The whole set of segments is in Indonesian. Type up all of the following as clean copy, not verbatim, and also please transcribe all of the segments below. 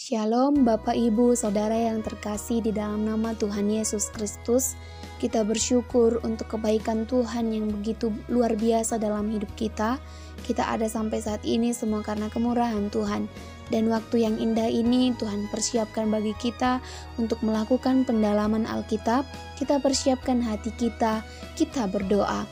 Shalom Bapak Ibu Saudara yang terkasih di dalam nama Tuhan Yesus Kristus. Kita bersyukur untuk kebaikan Tuhan yang begitu luar biasa dalam hidup kita. Kita ada sampai saat ini semua karena kemurahan Tuhan. Dan waktu yang indah ini Tuhan persiapkan bagi kita untuk melakukan pendalaman Alkitab. Kita persiapkan hati kita berdoa.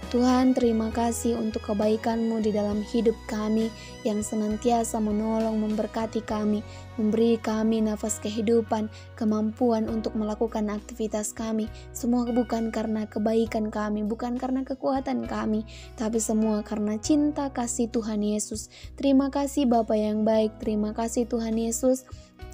Tuhan, terima kasih untuk kebaikan-Mu di dalam hidup kami yang senantiasa menolong, memberkati kami, memberi kami nafas kehidupan, kemampuan untuk melakukan aktivitas kami. Semua bukan karena kebaikan kami, bukan karena kekuatan kami, tapi semua karena cinta kasih Tuhan Yesus. Terima kasih Bapa yang baik, terima kasih Tuhan Yesus.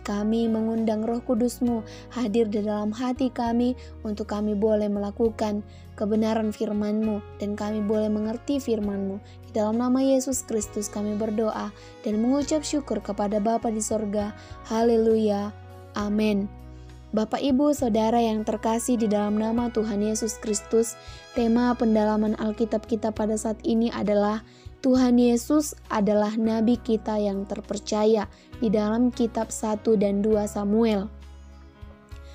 Kami mengundang Roh Kudus-Mu hadir di dalam hati kami untuk kami boleh melakukan kebenaran firman-Mu dan kami boleh mengerti firman-Mu. Di dalam nama Yesus Kristus kami berdoa dan mengucap syukur kepada Bapa di sorga. Haleluya. Amin. Bapak Ibu Saudara yang terkasih di dalam nama Tuhan Yesus Kristus, tema pendalaman Alkitab kita pada saat ini adalah Tuhan Yesus adalah Nabi kita yang terpercaya di dalam kitab 1 dan 2 Samuel.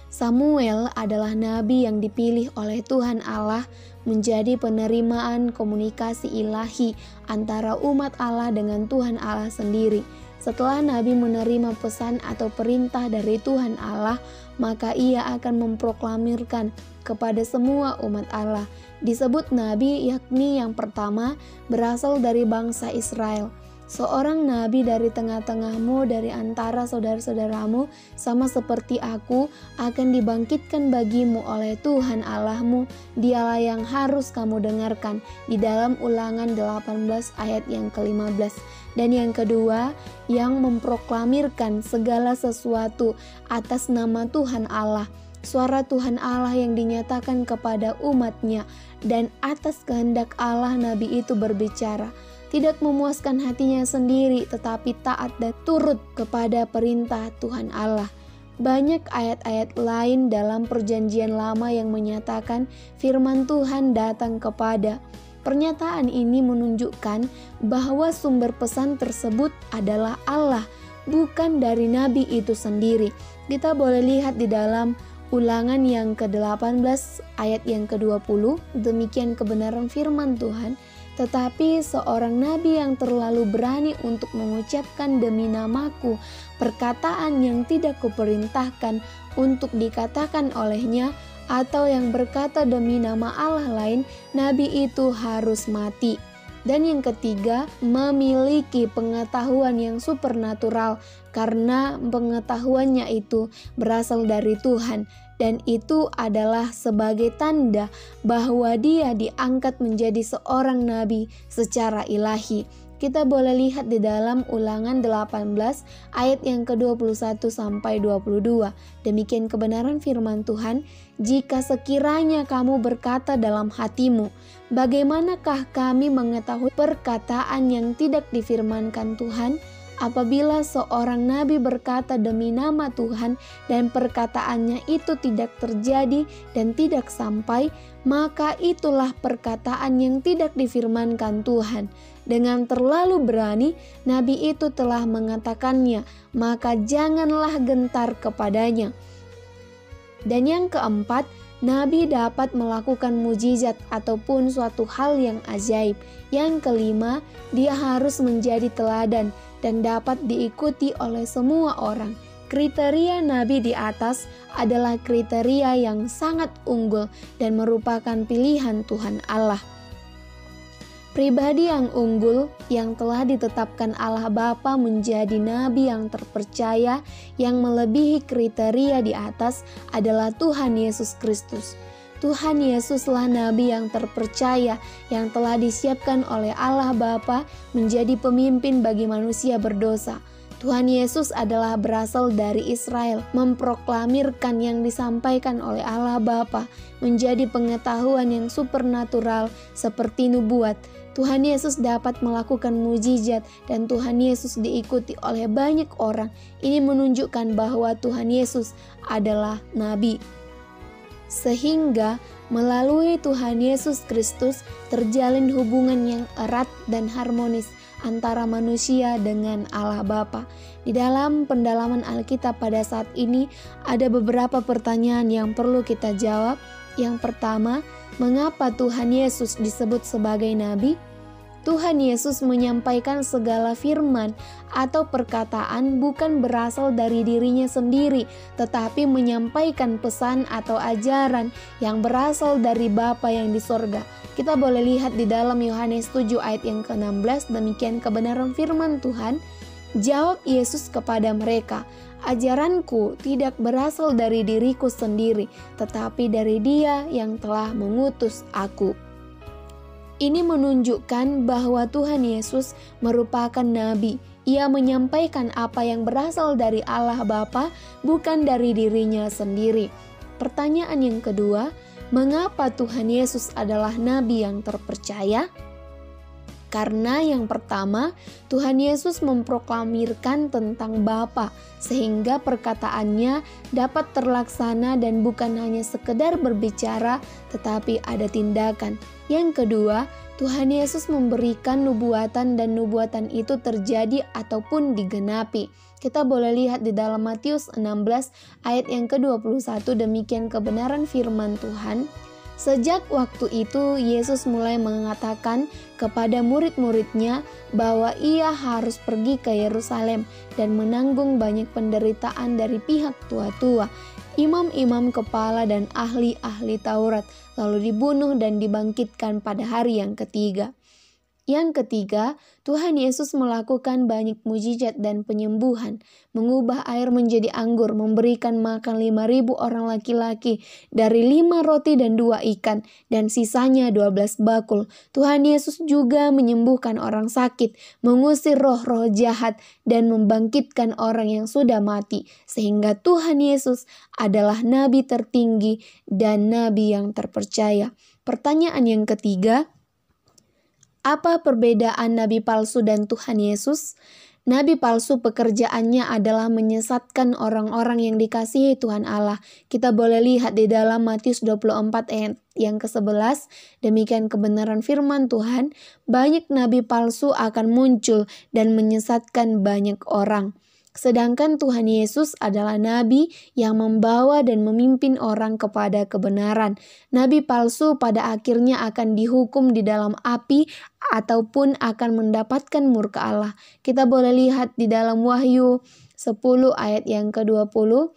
Samuel adalah nabi yang dipilih oleh Tuhan Allah menjadi penerimaan komunikasi ilahi antara umat Allah dengan Tuhan Allah sendiri. Setelah nabi menerima pesan atau perintah dari Tuhan Allah, maka ia akan memproklamirkan kepada semua umat Allah. Disebut nabi yakni yang pertama berasal dari bangsa Israel. Seorang nabi dari tengah-tengahmu, dari antara saudara-saudaramu, sama seperti aku, akan dibangkitkan bagimu oleh Tuhan Allahmu. Dialah yang harus kamu dengarkan. Di dalam Ulangan 18 ayat yang ke-15. Dan yang kedua, yang memproklamirkan segala sesuatu atas nama Tuhan Allah. Suara Tuhan Allah yang dinyatakan kepada umatnya, dan atas kehendak Allah nabi itu berbicara. Tidak memuaskan hatinya sendiri, tetapi taat dan turut kepada perintah Tuhan Allah. Banyak ayat-ayat lain dalam perjanjian lama yang menyatakan firman Tuhan datang kepada. Pernyataan ini menunjukkan bahwa sumber pesan tersebut adalah Allah, bukan dari nabi itu sendiri. Kita boleh lihat di dalam Ulangan yang ke-18 ayat yang ke-20, demikian kebenaran firman Tuhan. Tetapi seorang nabi yang terlalu berani untuk mengucapkan demi namaku perkataan yang tidak kuperintahkan untuk dikatakan olehnya, atau yang berkata demi nama Allah lain, nabi itu harus mati. Dan yang ketiga, memiliki pengetahuan yang supernatural, karena pengetahuannya itu berasal dari Tuhan. Dan itu adalah sebagai tanda bahwa dia diangkat menjadi seorang nabi secara ilahi. Kita boleh lihat di dalam Ulangan 18 ayat yang ke-21 sampai 22. Demikian kebenaran firman Tuhan, jika sekiranya kamu berkata dalam hatimu, bagaimanakah kami mengetahui perkataan yang tidak difirmankan Tuhan? Apabila seorang nabi berkata demi nama Tuhan dan perkataannya itu tidak terjadi dan tidak sampai, maka itulah perkataan yang tidak difirmankan Tuhan. Dengan terlalu berani, nabi itu telah mengatakannya, maka janganlah gentar kepadanya. Dan yang keempat, nabi dapat melakukan mujizat ataupun suatu hal yang ajaib. Yang kelima, dia harus menjadi teladan dan dapat diikuti oleh semua orang. Kriteria nabi di atas adalah kriteria yang sangat unggul dan merupakan pilihan Tuhan Allah. Pribadi yang unggul yang telah ditetapkan Allah Bapa menjadi nabi yang terpercaya yang melebihi kriteria di atas adalah Tuhan Yesus Kristus. Tuhan Yesuslah nabi yang terpercaya yang telah disiapkan oleh Allah Bapa menjadi pemimpin bagi manusia berdosa. Tuhan Yesus adalah berasal dari Israel, memproklamirkan yang disampaikan oleh Allah Bapa menjadi pengetahuan yang supernatural seperti nubuat. Tuhan Yesus dapat melakukan mujizat dan Tuhan Yesus diikuti oleh banyak orang. Ini menunjukkan bahwa Tuhan Yesus adalah nabi. Sehingga melalui Tuhan Yesus Kristus terjalin hubungan yang erat dan harmonis antara manusia dengan Allah Bapa. Di dalam pendalaman Alkitab pada saat ini ada beberapa pertanyaan yang perlu kita jawab. Yang pertama, mengapa Tuhan Yesus disebut sebagai nabi? Tuhan Yesus menyampaikan segala firman atau perkataan bukan berasal dari dirinya sendiri, tetapi menyampaikan pesan atau ajaran yang berasal dari Bapa yang di sorga. Kita boleh lihat di dalam Yohanes 7 ayat yang ke-16, demikian kebenaran firman Tuhan. Jawab Yesus kepada mereka, ajaranku tidak berasal dari diriku sendiri, tetapi dari Dia yang telah mengutus aku. Ini menunjukkan bahwa Tuhan Yesus merupakan nabi. Ia menyampaikan apa yang berasal dari Allah Bapa, bukan dari dirinya sendiri. Pertanyaan yang kedua, mengapa Tuhan Yesus adalah nabi yang terpercaya? Karena yang pertama, Tuhan Yesus memproklamirkan tentang Bapa, sehingga perkataannya dapat terlaksana dan bukan hanya sekedar berbicara, tetapi ada tindakan. Yang kedua, Tuhan Yesus memberikan nubuatan dan nubuatan itu terjadi ataupun digenapi. Kita boleh lihat di dalam Matius 16 ayat yang ke-21, demikian kebenaran firman Tuhan. Sejak waktu itu Yesus mulai mengatakan kepada murid-muridnya bahwa ia harus pergi ke Yerusalem dan menanggung banyak penderitaan dari pihak tua-tua, imam-imam kepala dan ahli-ahli Taurat, lalu dibunuh dan dibangkitkan pada hari yang ketiga. Yang ketiga, Tuhan Yesus melakukan banyak mujizat dan penyembuhan, mengubah air menjadi anggur, memberikan makan 5.000 orang laki-laki dari 5 roti dan 2 ikan, dan sisanya 12 bakul. Tuhan Yesus juga menyembuhkan orang sakit, mengusir roh-roh jahat, dan membangkitkan orang yang sudah mati, sehingga Tuhan Yesus adalah nabi tertinggi dan nabi yang terpercaya. Pertanyaan yang ketiga, apa perbedaan nabi palsu dan Tuhan Yesus? Nabi palsu pekerjaannya adalah menyesatkan orang-orang yang dikasihi Tuhan Allah. Kita boleh lihat di dalam Matius 24 ayat yang ke-11, demikian kebenaran firman Tuhan, banyak nabi palsu akan muncul dan menyesatkan banyak orang. Sedangkan Tuhan Yesus adalah nabi yang membawa dan memimpin orang kepada kebenaran. Nabi palsu pada akhirnya akan dihukum di dalam api ataupun akan mendapatkan murka Allah. Kita boleh lihat di dalam Wahyu 10 ayat yang ke-20.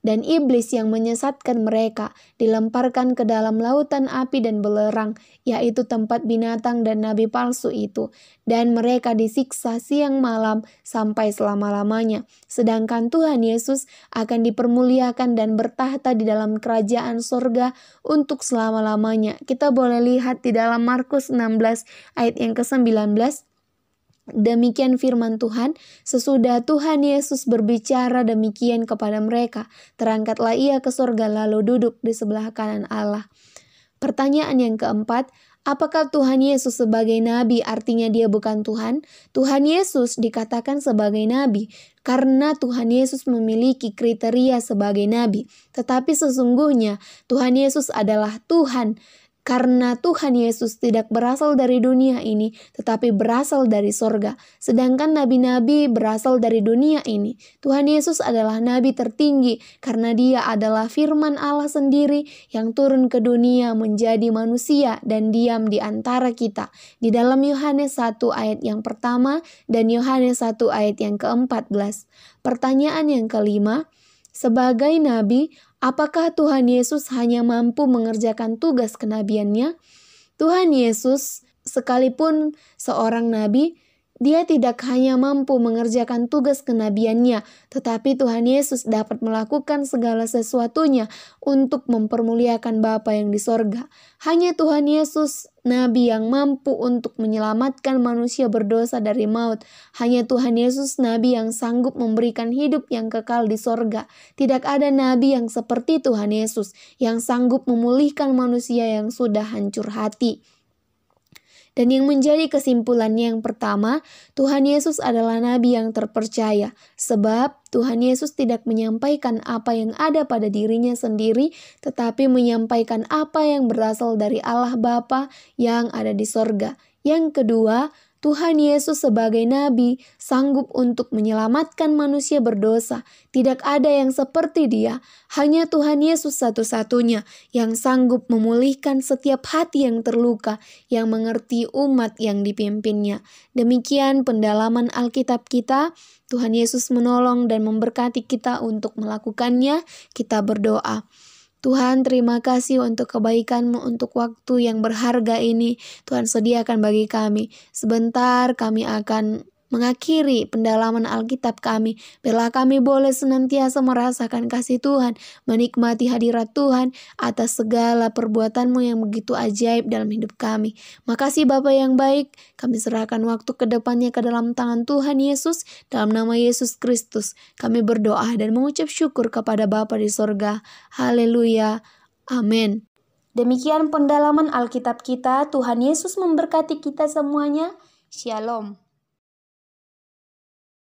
Dan iblis yang menyesatkan mereka dilemparkan ke dalam lautan api dan belerang, yaitu tempat binatang dan nabi palsu itu. Dan mereka disiksa siang malam sampai selama-lamanya. Sedangkan Tuhan Yesus akan dipermuliakan dan bertahta di dalam kerajaan sorga untuk selama-lamanya. Kita boleh lihat di dalam Markus 16 ayat yang ke-19. Demikian firman Tuhan, sesudah Tuhan Yesus berbicara demikian kepada mereka, terangkatlah ia ke sorga lalu duduk di sebelah kanan Allah. Pertanyaan yang keempat, apakah Tuhan Yesus sebagai nabi artinya dia bukan Tuhan? Tuhan Yesus dikatakan sebagai nabi karena Tuhan Yesus memiliki kriteria sebagai nabi. Tetapi sesungguhnya Tuhan Yesus adalah Tuhan. Karena Tuhan Yesus tidak berasal dari dunia ini, tetapi berasal dari sorga. Sedangkan nabi-nabi berasal dari dunia ini. Tuhan Yesus adalah nabi tertinggi karena dia adalah firman Allah sendiri yang turun ke dunia menjadi manusia dan diam di antara kita. Di dalam Yohanes 1 ayat yang pertama dan Yohanes 1 ayat yang ke-14. Pertanyaan yang kelima, sebagai nabi, apakah Tuhan Yesus hanya mampu mengerjakan tugas kenabiannya? Tuhan Yesus, sekalipun seorang nabi, dia tidak hanya mampu mengerjakan tugas kenabiannya, tetapi Tuhan Yesus dapat melakukan segala sesuatunya untuk mempermuliakan Bapa yang di sorga. Hanya Tuhan Yesus, nabi yang mampu untuk menyelamatkan manusia berdosa dari maut. Hanya Tuhan Yesus, nabi yang sanggup memberikan hidup yang kekal di sorga. Tidak ada nabi yang seperti Tuhan Yesus, yang sanggup memulihkan manusia yang sudah hancur hati. Dan yang menjadi kesimpulannya yang pertama, Tuhan Yesus adalah nabi yang terpercaya. Sebab Tuhan Yesus tidak menyampaikan apa yang ada pada dirinya sendiri, tetapi menyampaikan apa yang berasal dari Allah Bapa yang ada di sorga. Yang kedua, Tuhan Yesus sebagai Nabi sanggup untuk menyelamatkan manusia berdosa. Tidak ada yang seperti Dia. Hanya Tuhan Yesus satu-satunya yang sanggup memulihkan setiap hati yang terluka, yang mengerti umat yang dipimpinnya. Demikian pendalaman Alkitab kita. Tuhan Yesus menolong dan memberkati kita untuk melakukannya. Kita berdoa. Tuhan, terima kasih untuk kebaikan-Mu, untuk waktu yang berharga ini Tuhan sediakan bagi kami. Sebentar kami akan mengakhiri pendalaman Alkitab kami. Biarlah kami boleh senantiasa merasakan kasih Tuhan, menikmati hadirat Tuhan atas segala perbuatan-Mu yang begitu ajaib dalam hidup kami. Makasih Bapa yang baik, kami serahkan waktu ke depannya ke dalam tangan Tuhan Yesus. Dalam nama Yesus Kristus, kami berdoa dan mengucap syukur kepada Bapa di sorga. Haleluya. Amin. Demikian pendalaman Alkitab kita. Tuhan Yesus memberkati kita semuanya. Shalom.